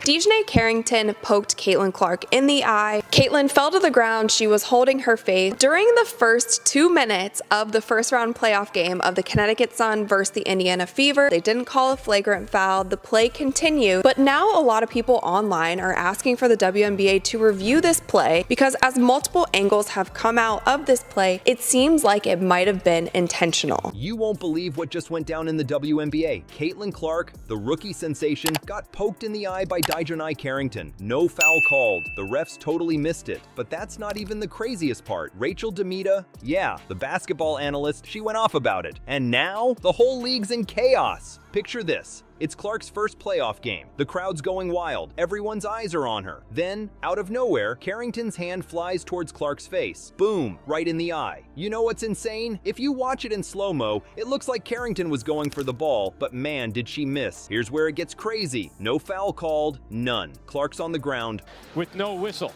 DiJonai Carrington poked Caitlin Clark in the eye. Caitlin fell to the ground. She was holding her face. During the first 2 minutes of the first round playoff game of the Connecticut Sun versus the Indiana Fever, they didn't call a flagrant foul. The play continued, but now a lot of people online are asking for the WNBA to review this play because as multiple angles have come out of this play, it seems like it might have been intentional. You won't believe what just went down in the WNBA. Caitlin Clark, the rookie sensation, got poked in the eye by DiJonai Carrington. No foul called. The refs totally missed it. But that's not even the craziest part. DeMita, yeah, the basketball analyst, she went off about it. And now, the whole league's in chaos. Picture this. It's Clark's first playoff game. The crowd's going wild. Everyone's eyes are on her. Then, out of nowhere, Carrington's hand flies towards Clark's face. Boom, right in the eye. You know what's insane? If you watch it in slow-mo, it looks like Carrington was going for the ball, but man, did she miss. Here's where it gets crazy. No foul called, none. Clark's on the ground. With no whistle.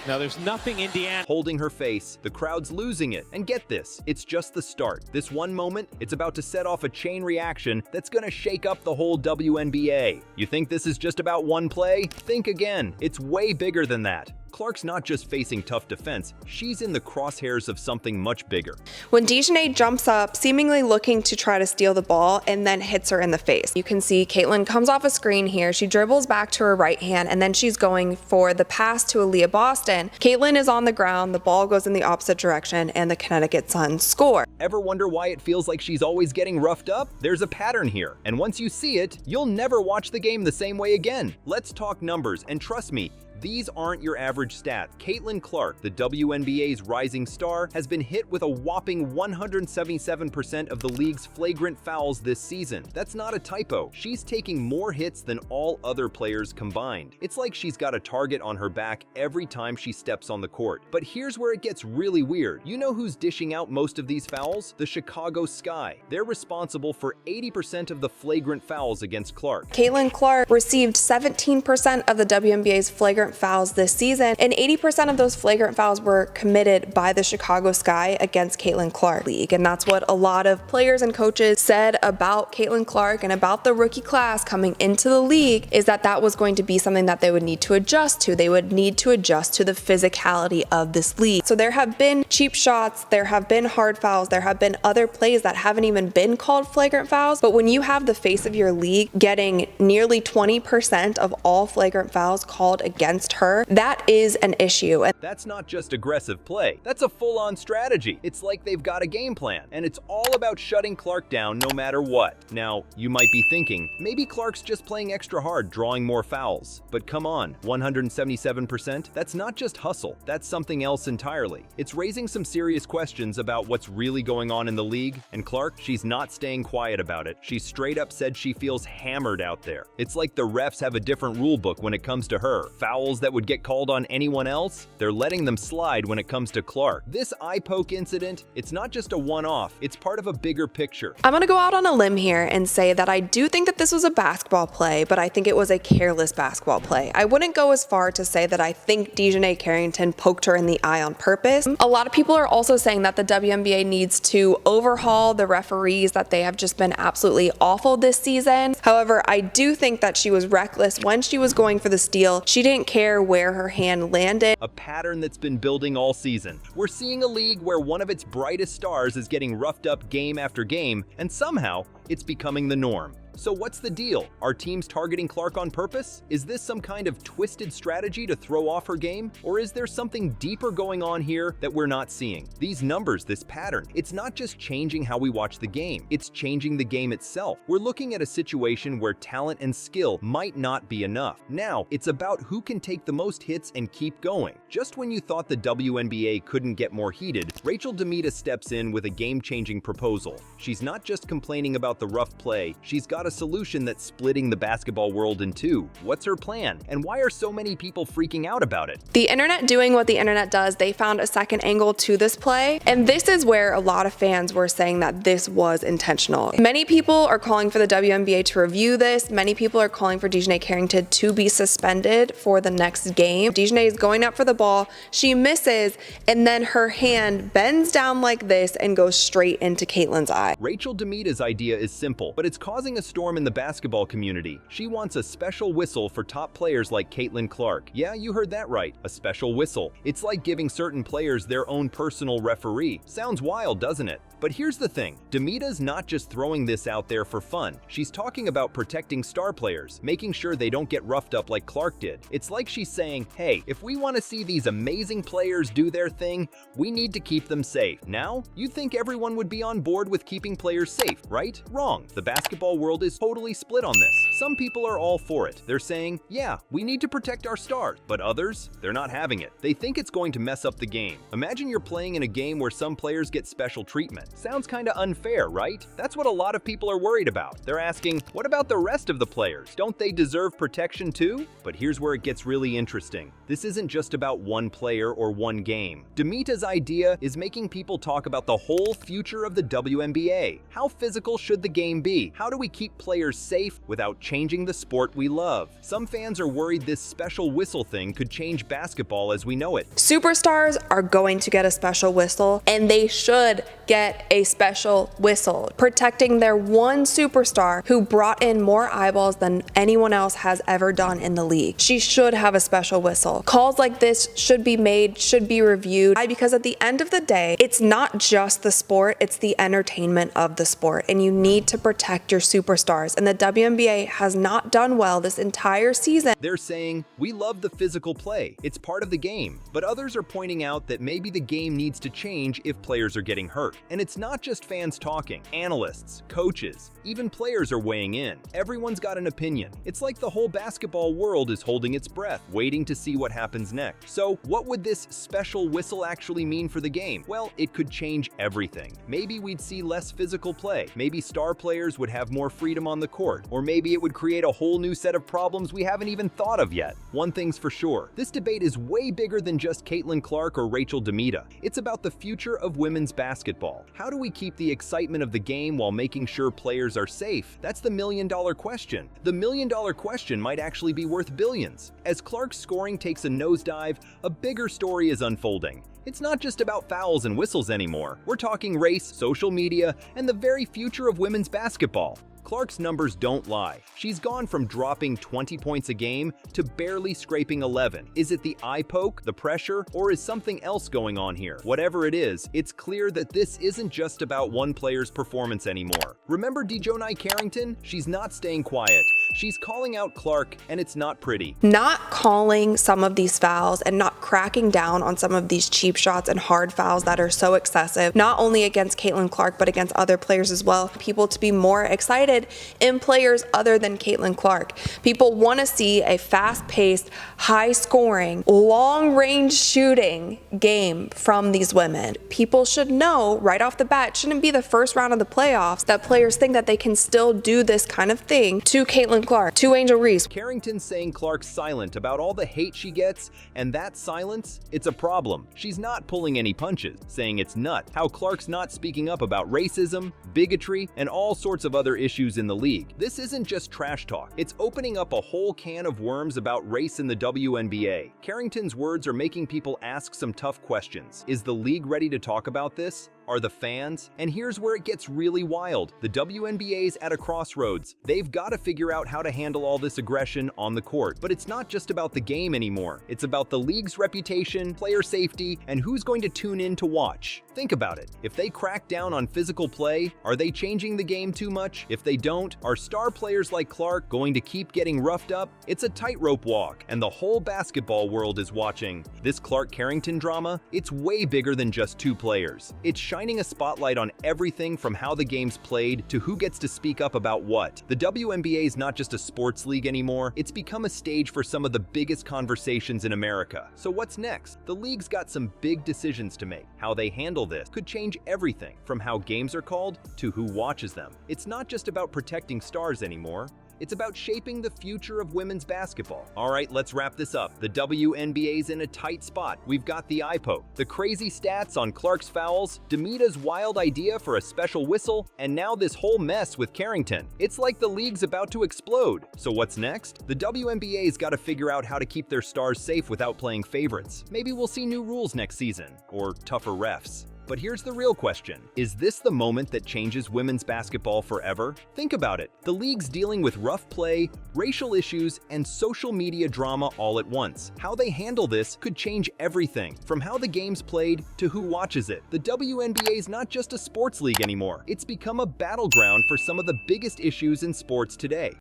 Now there's nothing Indiana holding her face. The crowd's losing it. And get this, it's just the start. This one moment, it's about to set off a chain reaction that's gonna shake up the whole WNBA. You think this is just about one play? Think again. It's way bigger than that. Clark's not just facing tough defense, she's in the crosshairs of something much bigger. When DiJonai jumps up, seemingly looking to try to steal the ball, and then hits her in the face. You can see Caitlin comes off a screen here. She dribbles back to her right hand, and then she's going for the pass to Aaliyah Boston. Caitlin is on the ground, the ball goes in the opposite direction, and the Connecticut Sun score. Ever wonder why it feels like she's always getting roughed up? There's a pattern here, and once you see it, you'll never watch the game the same way again. Let's talk numbers, and trust me, these aren't your average stats. Caitlin Clark, the WNBA's rising star, has been hit with a whopping 177% of the league's flagrant fouls this season. That's not a typo. She's taking more hits than all other players combined. It's like she's got a target on her back every time she steps on the court. But here's where it gets really weird. You know who's dishing out most of these fouls? The Chicago Sky. They're responsible for 80% of the flagrant fouls against Clark. Caitlin Clark received 17% of the WNBA's flagrant fouls this season, and 80% of those flagrant fouls were committed by the Chicago Sky against Caitlin Clark league. And that's what a lot of players and coaches said about Caitlin Clark and about the rookie class coming into the league, is that that was going to be something that they would need to adjust to. They would need to adjust to the physicality of this league. So there have been cheap shots, there have been hard fouls, there have been other plays that haven't even been called flagrant fouls, but when you have the face of your league getting nearly 20% of all flagrant fouls called against her, that is an issue. And that's not just aggressive play. That's a full-on strategy. It's like they've got a game plan, and it's all about shutting Clark down no matter what. Now, you might be thinking, maybe Clark's just playing extra hard, drawing more fouls. But come on, 177%? That's not just hustle. That's something else entirely. It's raising some serious questions about what's really going on in the league, and Clark, she's not staying quiet about it. She straight up said she feels hammered out there. It's like the refs have a different rule book when it comes to her. Fouls that would get called on anyone else, they're letting them slide when it comes to Clark. This eye poke incident, it's not just a one-off, it's part of a bigger picture. I'm gonna go out on a limb here and say that I do think that this was a basketball play, but I think it was a careless basketball play. I wouldn't go as far to say that I think DiJonai Carrington poked her in the eye on purpose. A lot of people are also saying that the WNBA needs to overhaul the referees, that they have just been absolutely awful this season. However, I do think that she was reckless when she was going for the steal. She didn't care where her hand landed. A pattern that's been building all season. We're seeing a league where one of its brightest stars is getting roughed up game after game, and somehow it's becoming the norm. So what's the deal? Are teams targeting Clark on purpose? Is this some kind of twisted strategy to throw off her game? Or is there something deeper going on here that we're not seeing? These numbers, this pattern, it's not just changing how we watch the game, it's changing the game itself. We're looking at a situation where talent and skill might not be enough. Now, it's about who can take the most hits and keep going. Just when you thought the WNBA couldn't get more heated, DeMita steps in with a game-changing proposal. She's not just complaining about the rough play, she's got got a solution that's splitting the basketball world in two. What's her plan? And why are so many people freaking out about it? The internet doing what the internet does, they found a second angle to this play, and this is where a lot of fans were saying that this was intentional. Many people are calling for the WNBA to review this. Many people are calling for DiJonai Carrington to be suspended for the next game. DiJonai is going up for the ball, she misses, and then her hand bends down like this and goes straight into Caitlin's eye. Rachel DeMita's idea is simple, but it's causing a storm in the basketball community. She wants a special whistle for top players like Caitlin Clark. Yeah, you heard that right, a special whistle. It's like giving certain players their own personal referee. Sounds wild, doesn't it? But here's the thing, DeMita's not just throwing this out there for fun. She's talking about protecting star players, making sure they don't get roughed up like Clark did. It's like she's saying, hey, if we want to see these amazing players do their thing, we need to keep them safe. Now, you'd think everyone would be on board with keeping players safe, right? Wrong. The basketball world is totally split on this. Some people are all for it. They're saying, yeah, we need to protect our stars. But others, they're not having it. They think it's going to mess up the game. Imagine you're playing in a game where some players get special treatment. Sounds kind of unfair, right? That's what a lot of people are worried about. They're asking, what about the rest of the players? Don't they deserve protection too? But here's where it gets really interesting. This isn't just about one player or one game. DeMita's idea is making people talk about the whole future of the WNBA. How physical should the game be? How do we keep players safe without changing the sport we love? Some fans are worried this special whistle thing could change basketball as we know it. Superstars are going to get a special whistle, and they should get a special whistle, protecting their one superstar who brought in more eyeballs than anyone else has ever done in the league. She should have a special whistle. Calls like this should be made, should be reviewed, because at the end of the day, it's not just the sport, it's the entertainment of the sport, and you need to protect your superstars, and the WNBA has not done well this entire season. They're saying, we love the physical play, it's part of the game, but others are pointing out that maybe the game needs to change if players are getting hurt. And it's not just fans talking. Analysts, coaches, even players are weighing in. Everyone's got an opinion. It's like the whole basketball world is holding its breath, waiting to see what happens next. So what would this special whistle actually mean for the game? Well, it could change everything. Maybe we'd see less physical play. Maybe star players would have more freedom on the court. Or maybe it would create a whole new set of problems we haven't even thought of yet. One thing's for sure, this debate is way bigger than just Caitlin Clark or Rachel DeMita. It's about the future of women's basketball. How do we keep the excitement of the game while making sure players are safe? That's the million-dollar question. The million-dollar question might actually be worth billions. As Clark's scoring takes a nosedive, a bigger story is unfolding. It's not just about fouls and whistles anymore. We're talking race, social media, and the very future of women's basketball. Clark's numbers don't lie. She's gone from dropping 20 points a game to barely scraping 11. Is it the eye poke, the pressure, or is something else going on here? Whatever it is, it's clear that this isn't just about one player's performance anymore. Remember DiJonai Carrington? She's not staying quiet. She's calling out Clark, and it's not pretty. Not calling some of these fouls and not cracking down on some of these cheap shots and hard fouls that are so excessive, not only against Caitlin Clark, but against other players as well. People to be more excited in players other than Caitlin Clark. People want to see a fast-paced, high-scoring, long-range shooting game from these women. People should know right off the bat, it shouldn't be the first round of the playoffs that players think that they can still do this kind of thing to Caitlin Clark, to Angel Reese. Carrington's saying Clark's silent about all the hate she gets, and that silence, it's a problem. She's not pulling any punches, saying it's nuts how Clark's not speaking up about racism, bigotry, and all sorts of other issues in the league. This isn't just trash talk. It's opening up a whole can of worms about race in the WNBA. Carrington's words are making people ask some tough questions. Is the league ready to talk about this? Are the fans? And here's where it gets really wild. The WNBA's at a crossroads. They've got to figure out how to handle all this aggression on the court. But it's not just about the game anymore. It's about the league's reputation, player safety, and who's going to tune in to watch. Think about it. If they crack down on physical play, are they changing the game too much? If they don't, are star players like Clark going to keep getting roughed up? It's a tightrope walk, and the whole basketball world is watching. This Clark Carrington drama, it's way bigger than just two players. It's shining a spotlight on everything from how the game's played to who gets to speak up about what. The WNBA is not just a sports league anymore, it's become a stage for some of the biggest conversations in America. So what's next? The league's got some big decisions to make. How they handle handle this could change everything from how games are called to who watches them. It's not just about protecting stars anymore. It's about shaping the future of women's basketball. All right, let's wrap this up. The WNBA's in a tight spot. We've got the eye poke, the crazy stats on Clark's fouls, DeMita's wild idea for a special whistle, and now this whole mess with Carrington. It's like the league's about to explode. So what's next? The WNBA's got to figure out how to keep their stars safe without playing favorites. Maybe we'll see new rules next season, or tougher refs. But here's the real question. Is this the moment that changes women's basketball forever? Think about it. The league's dealing with rough play, racial issues, and social media drama all at once. How they handle this could change everything, from how the game's played to who watches it. The WNBA's not just a sports league anymore. It's become a battleground for some of the biggest issues in sports today.